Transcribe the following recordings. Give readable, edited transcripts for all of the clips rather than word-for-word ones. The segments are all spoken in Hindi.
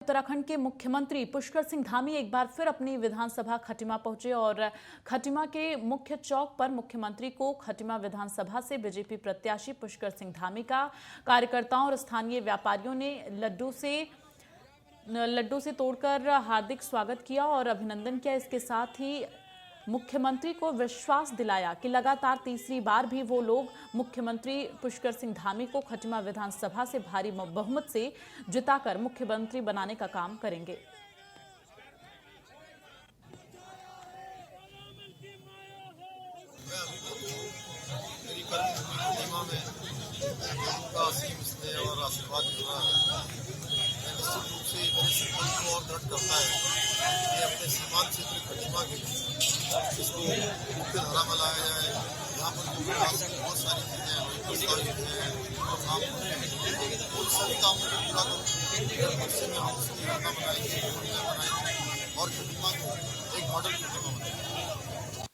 उत्तराखंड के मुख्यमंत्री पुष्कर सिंह धामी एक बार फिर अपनी विधानसभा खटीमा पहुंचे और खटीमा के मुख्य चौक पर मुख्यमंत्री को खटीमा विधानसभा से बीजेपी प्रत्याशी पुष्कर सिंह धामी का कार्यकर्ताओं और स्थानीय व्यापारियों ने लड्डू से तोड़कर हार्दिक स्वागत किया और अभिनंदन किया। इसके साथ ही मुख्यमंत्री को विश्वास दिलाया कि लगातार तीसरी बार भी वो लोग मुख्यमंत्री पुष्कर सिंह धामी को खटीमा विधानसभा से भारी बहुमत से जिताकर मुख्यमंत्री बनाने का काम करेंगे। इसको मुख्य धारा में लाया जाए। यहाँ पर बहुत सारी चीजें हैं उन सभी कामों को पूरा करूँ भविष्य में हम उसकी योजना बनाएंगे और खटीमा को एक मॉडल खटीमा बनाएंगे।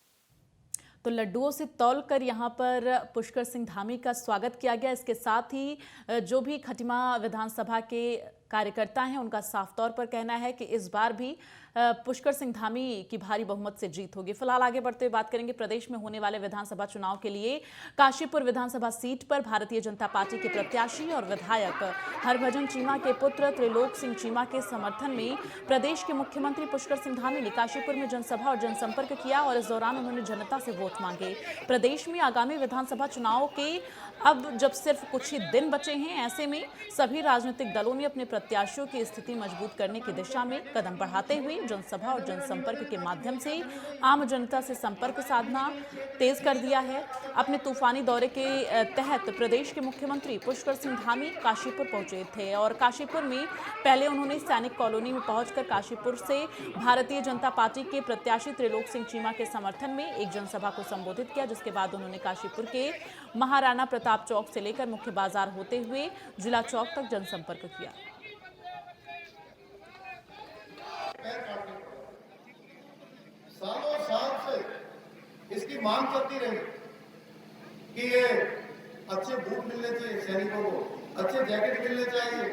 तो लड्डुओं से तौलकर यहां पर पुष्कर सिंह धामी का स्वागत किया गया। इसके साथ ही जो भी खटीमा विधानसभा के कार्यकर्ता हैं उनका साफ तौर पर कहना है कि इस बार भी पुष्कर सिंह धामी की भारी बहुमत से जीत होगी। फिलहाल आगे बढ़ते हुए बात करेंगे प्रदेश में होने वाले विधानसभा चुनाव के लिए। काशीपुर विधानसभा सीट पर भारतीय जनता पार्टी के प्रत्याशी और विधायक हरभजन चीमा के पुत्र त्रिलोक सिंह चीमा के समर्थन में प्रदेश के मुख्यमंत्री पुष्कर सिंह धामी ने काशीपुर में जनसभा और जनसंपर्क किया और इस दौरान उन्होंने जनता से वोट मांगे। प्रदेश में आगामी विधानसभा चुनाव के अब जब सिर्फ कुछ ही दिन बचे हैं, ऐसे में सभी राजनीतिक दलों ने अपने प्रत्याशियों की स्थिति मजबूत करने की दिशा में कदम बढ़ाते हुए जनसभा और जनसंपर्क के माध्यम से आम जनता से संपर्क साधना तेज कर दिया है। अपने तूफानी दौरे के तहत प्रदेश के मुख्यमंत्री पुष्कर सिंह धामी काशीपुर पहुंचे थे और काशीपुर में पहले उन्होंने सैनिक कॉलोनी में पहुंचकर काशीपुर से भारतीय जनता पार्टी के प्रत्याशी त्रिलोक सिंह चीमा के समर्थन में एक जनसभा को संबोधित किया, जिसके बाद उन्होंने काशीपुर के महाराणा प्रताप चौक से लेकर मुख्य बाजार होते हुए जिला चौक तक जनसंपर्क किया। सालों साल से इसकी मांग चलती रही कि ये अच्छे बूट मिलने चाहिए, सैनिकों को अच्छे जैकेट मिलने चाहिए,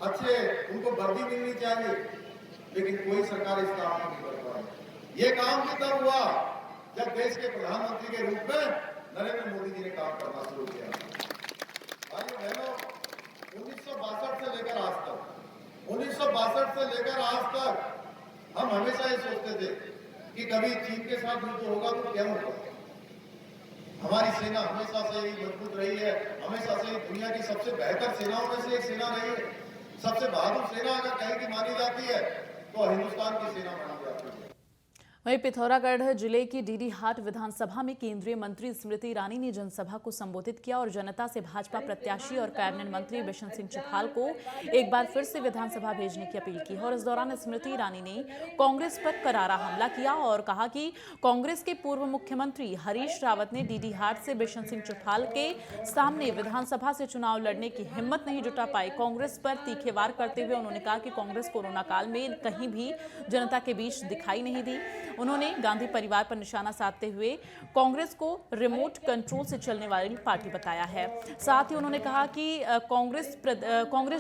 अच्छे उनको वर्दी मिलनी चाहिए, लेकिन कोई सरकार इस काम को नहीं कर पा रही। ये काम भी तब हुआ जब देश के प्रधानमंत्री के रूप में नरेंद्र मोदी जी ने काम करना शुरू किया। भाइयों बहनों, 1962 से लेकर आज तक हम हमेशा ये सोचते थे कि कभी चीन के साथ युद्ध होगा तो क्या होगा। हमारी सेना हमेशा से ही मजबूत रही है, हमेशा से ही दुनिया की सबसे बेहतर सेनाओं में से एक सेना रही है। सबसे बहादुर सेना अगर कहीं की मानी जाती है तो हिंदुस्तान की सेना मानी जाती है। वहीं पिथौरागढ़ जिले की डीडी हाट विधानसभा में केंद्रीय मंत्री स्मृति ईरानी ने जनसभा को संबोधित किया और जनता से भाजपा प्रत्याशी और कैबिनेट मंत्री बिशन सिंह चुफाल को एक बार फिर से विधानसभा भेजने की अपील की। और इस दौरान स्मृति ईरानी ने कांग्रेस पर करारा हमला किया और कहा कि कांग्रेस के पूर्व मुख्यमंत्री हरीश रावत ने डीडी हाट से बिशन सिंह चुफाल के सामने विधानसभा से चुनाव लड़ने की हिम्मत नहीं जुटा पाई। कांग्रेस पर तीखे वार करते हुए उन्होंने कहा कि कांग्रेस कोरोना काल में कहीं भी जनता के बीच दिखाई नहीं दी। उन्होंने गांधी परिवार पर निशाना साधते हुए कांग्रेस को रिमोट कंट्रोल से चलने वाली पार्टी बताया है। साथ ही उन्होंने कहा कि कांग्रेस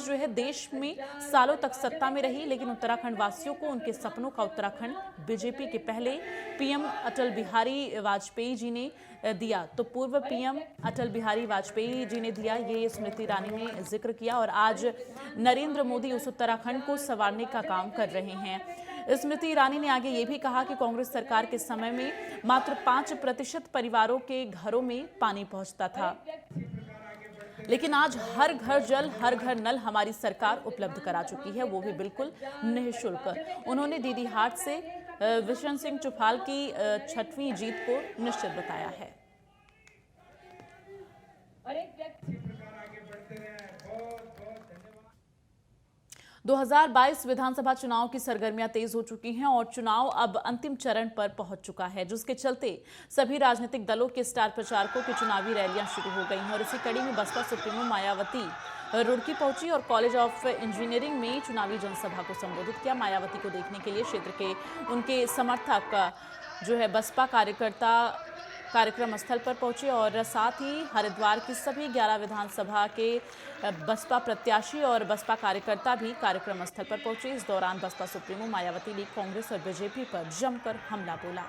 जो है देश में सालों तक सत्ता में रही, लेकिन उत्तराखंड वासियों को उनके सपनों का उत्तराखंड बीजेपी के पहले पीएम अटल बिहारी वाजपेयी जी ने दिया। तो पूर्व पीएम अटल बिहारी वाजपेयी जी ने दिया, ये स्मृति ईरानी ने जिक्र किया और आज नरेंद्र मोदी उस उत्तराखंड को संवारने का काम कर रहे हैं। स्मृति ईरानी ने आगे ये भी कहा कि कांग्रेस सरकार के समय में मात्र 5% परिवारों के घरों में पानी पहुंचता था, लेकिन आज हर घर जल हर घर नल हमारी सरकार उपलब्ध करा चुकी है, वो भी बिल्कुल निःशुल्क। उन्होंने डीडी हाट से बिशन सिंह चुफाल की 6वीं जीत को निश्चित बताया है। 2022 विधानसभा चुनाव की सरगर्मियां तेज हो चुकी हैं और चुनाव अब अंतिम चरण पर पहुंच चुका है, जिसके चलते सभी राजनीतिक दलों के स्टार प्रचारकों की चुनावी रैलियां शुरू हो गई हैं और इसी कड़ी में बसपा सुप्रीमो मायावती रुड़की पहुंची और कॉलेज ऑफ इंजीनियरिंग में चुनावी जनसभा को संबोधित किया। मायावती को देखने के लिए क्षेत्र के उनके समर्थक जो है बसपा कार्यकर्ता कार्यक्रम स्थल पर पहुंचे और साथ ही हरिद्वार की सभी 11 विधानसभा के बसपा प्रत्याशी और बसपा कार्यकर्ता भी कार्यक्रम स्थल पर पहुंचे। इस दौरान बसपा सुप्रीमो मायावती ने कांग्रेस और बीजेपी पर जमकर हमला बोला।